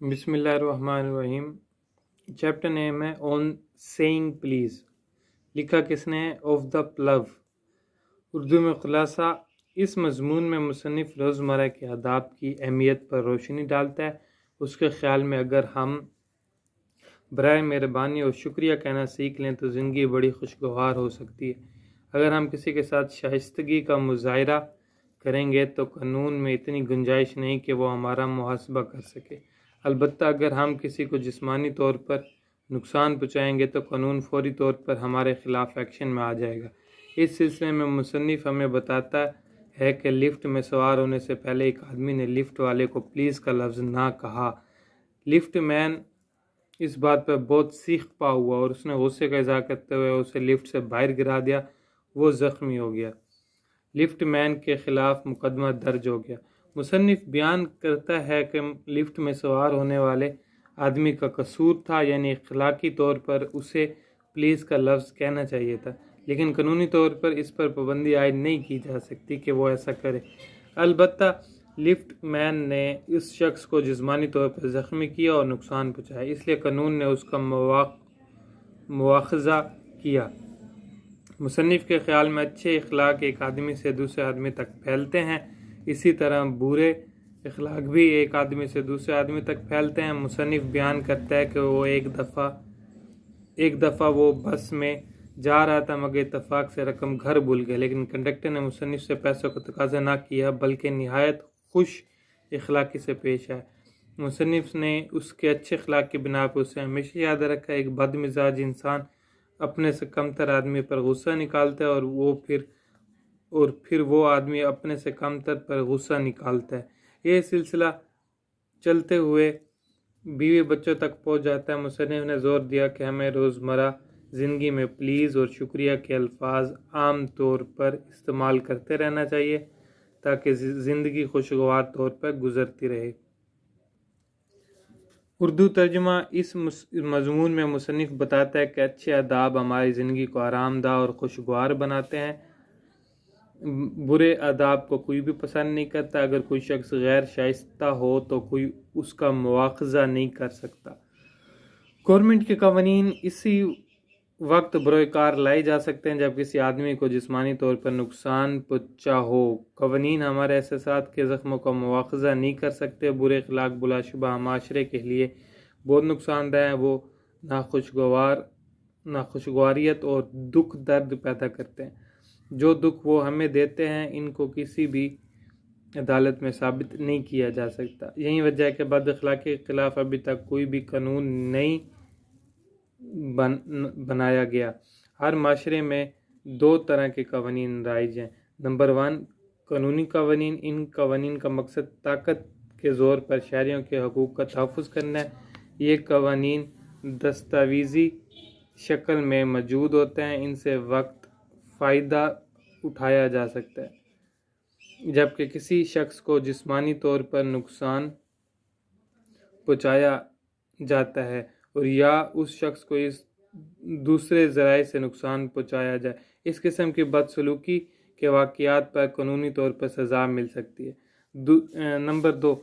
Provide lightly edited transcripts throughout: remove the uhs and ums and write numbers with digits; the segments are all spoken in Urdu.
بسم اللہ الرحمن الرحیم۔ چیپٹر نیم ہے آن سیئنگ پلیز، لکھا کس نے؟ آف دا پلو۔ اردو میں خلاصہ: اس مضمون میں مصنف روزمرہ کے آداب کی اہمیت پر روشنی ڈالتا ہے۔ اس کے خیال میں اگر ہم برائے مہربانی اور شکریہ کہنا سیکھ لیں تو زندگی بڑی خوشگوار ہو سکتی ہے۔ اگر ہم کسی کے ساتھ شائستگی کا مظاہرہ کریں گے تو قانون میں اتنی گنجائش نہیں کہ وہ ہمارا محاسبہ کر سکے۔ البتہ اگر ہم کسی کو جسمانی طور پر نقصان پہنچائیں گے تو قانون فوری طور پر ہمارے خلاف ایکشن میں آ جائے گا۔ اس سلسلے میں مصنف ہمیں بتاتا ہے کہ لفٹ میں سوار ہونے سے پہلے ایک آدمی نے لفٹ والے کو پلیز کا لفظ نہ کہا۔ لفٹ مین اس بات پر بہت سیخ پا ہوا اور اس نے غصے کا اظہار کرتے ہوئے اسے لفٹ سے باہر گرا دیا۔ وہ زخمی ہو گیا۔ لفٹ مین کے خلاف مقدمہ درج ہو گیا۔ مصنف بیان کرتا ہے کہ لفٹ میں سوار ہونے والے آدمی کا قصور تھا، یعنی اخلاقی طور پر اسے پلیز کا لفظ کہنا چاہیے تھا، لیکن قانونی طور پر اس پر پابندی عائد نہیں کی جا سکتی کہ وہ ایسا کرے۔ البتہ لفٹ مین نے اس شخص کو جسمانی طور پر زخمی کیا اور نقصان پہنچایا، اس لیے قانون نے اس کا مواخذہ کیا۔ مصنف کے خیال میں اچھے اخلاق ایک آدمی سے دوسرے آدمی تک پھیلتے ہیں، اسی طرح برے اخلاق بھی ایک آدمی سے دوسرے آدمی تک پھیلتے ہیں۔ مصنف بیان کرتا ہے کہ وہ ایک دفعہ وہ بس میں جا رہا تھا مگر اتفاق سے رقم گھر بھول گیا، لیکن کنڈکٹر نے مصنف سے پیسوں کا تقاضا نہ کیا بلکہ نہایت خوش اخلاقی سے پیش آیا۔ مصنف نے اس کے اچھے اخلاق کی بنا پر اسے ہمیشہ یاد رکھا۔ ایک بد مزاج انسان اپنے سے کمتر آدمی پر غصہ نکالتا ہے اور پھر وہ آدمی اپنے سے کمتر پر غصہ نکالتا ہے۔ یہ سلسلہ چلتے ہوئے بیوی بچوں تک پہنچ جاتا ہے۔ مصنف نے زور دیا کہ ہمیں روزمرہ زندگی میں پلیز اور شکریہ کے الفاظ عام طور پر استعمال کرتے رہنا چاہیے تاکہ زندگی خوشگوار طور پر گزرتی رہے۔ اردو ترجمہ: اس مضمون میں مصنف بتاتا ہے کہ اچھے آداب ہماری زندگی کو آرام دہ اور خوشگوار بناتے ہیں۔ برے آداب کو کوئی بھی پسند نہیں کرتا۔ اگر کوئی شخص غیر شائستہ ہو تو کوئی اس کا مواخذہ نہیں کر سکتا۔ گورنمنٹ کے قوانین اسی وقت بروئے کار لائے جا سکتے ہیں جب کسی آدمی کو جسمانی طور پر نقصان پہنچا ہو۔ قوانین ہمارے احساسات کے زخموں کا مواخذہ نہیں کر سکتے۔ برے اخلاق بلا شبہ معاشرے کے لیے بہت نقصان دہ ہیں۔ وہ ناخوشگواریت اور دکھ درد پیدا کرتے ہیں۔ جو دکھ وہ ہمیں دیتے ہیں ان کو کسی بھی عدالت میں ثابت نہیں کیا جا سکتا۔ یہی وجہ ہے کہ بد اخلاقی کے خلاف ابھی تک کوئی بھی قانون نہیں بنایا گیا۔ ہر معاشرے میں دو طرح کے قوانین رائج ہیں۔ نمبر 1، قانونی قوانین۔ ان قوانین کا مقصد طاقت کے زور پر شہریوں کے حقوق کا تحفظ کرنا ہے۔ یہ قوانین دستاویزی شکل میں موجود ہوتے ہیں، ان سے وقت فائدہ اٹھایا جا سکتا ہے۔ جبکہ کسی شخص کو جسمانی طور پر نقصان پہنچایا جاتا ہے اور یا اس شخص کو اس دوسرے ذرائع سے نقصان پہنچایا جائے، اس قسم کی بدسلوکی کے واقعات پر قانونی طور پر سزا مل سکتی ہے۔ نمبر 2،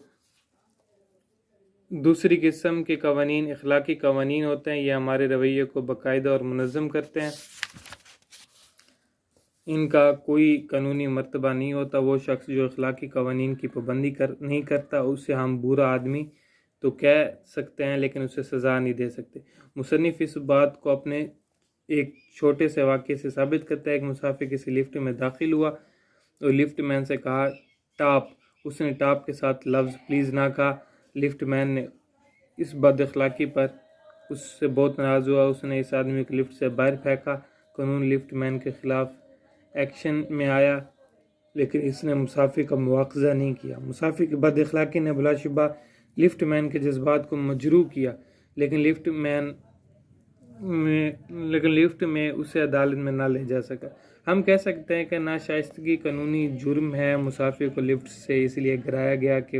دوسری قسم کے قوانین اخلاقی قوانین ہوتے ہیں۔ یہ ہمارے رویے کو باقاعدہ اور منظم کرتے ہیں۔ ان کا کوئی قانونی مرتبہ نہیں ہوتا۔ وہ شخص جو اخلاقی قوانین کی پابندی نہیں کرتا اسے ہم برا آدمی تو کہہ سکتے ہیں لیکن اسے سزا نہیں دے سکتے۔ مصنف اس بات کو اپنے ایک چھوٹے سے واقعے سے ثابت کرتا ہے۔ ایک مسافر کسی لفٹ میں داخل ہوا اور لفٹ مین سے کہا ٹاپ۔ اس نے ٹاپ کے ساتھ لفظ پلیز نہ کہا۔ لفٹ مین نے اس بد اخلاقی پر اس سے بہت ناراض ہوا۔ اس نے اس آدمی کو لفٹ سے باہر پھینکا۔ قانون لفٹ مین کے خلاف ایکشن میں آیا لیکن اس نے مسافر کا مواخذہ نہیں کیا۔ مسافر کی بد اخلاقی نے بلا شبہ لفٹ مین کے جذبات کو مجروح کیا، لیکن لفٹ میں اسے عدالت میں نہ لے جا سکا۔ ہم کہہ سکتے ہیں کہ ناشائستگی قانونی جرم ہے۔ مسافر کو لفٹ سے اس لیے گرایا گیا کہ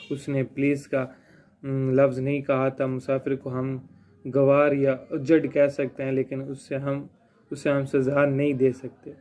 اس نے پلیز کا لفظ نہیں کہا تھا۔ مسافر کو ہم گوار یا اجڑ کہہ سکتے ہیں لیکن اسے ہم سزا نہیں دے سکتے۔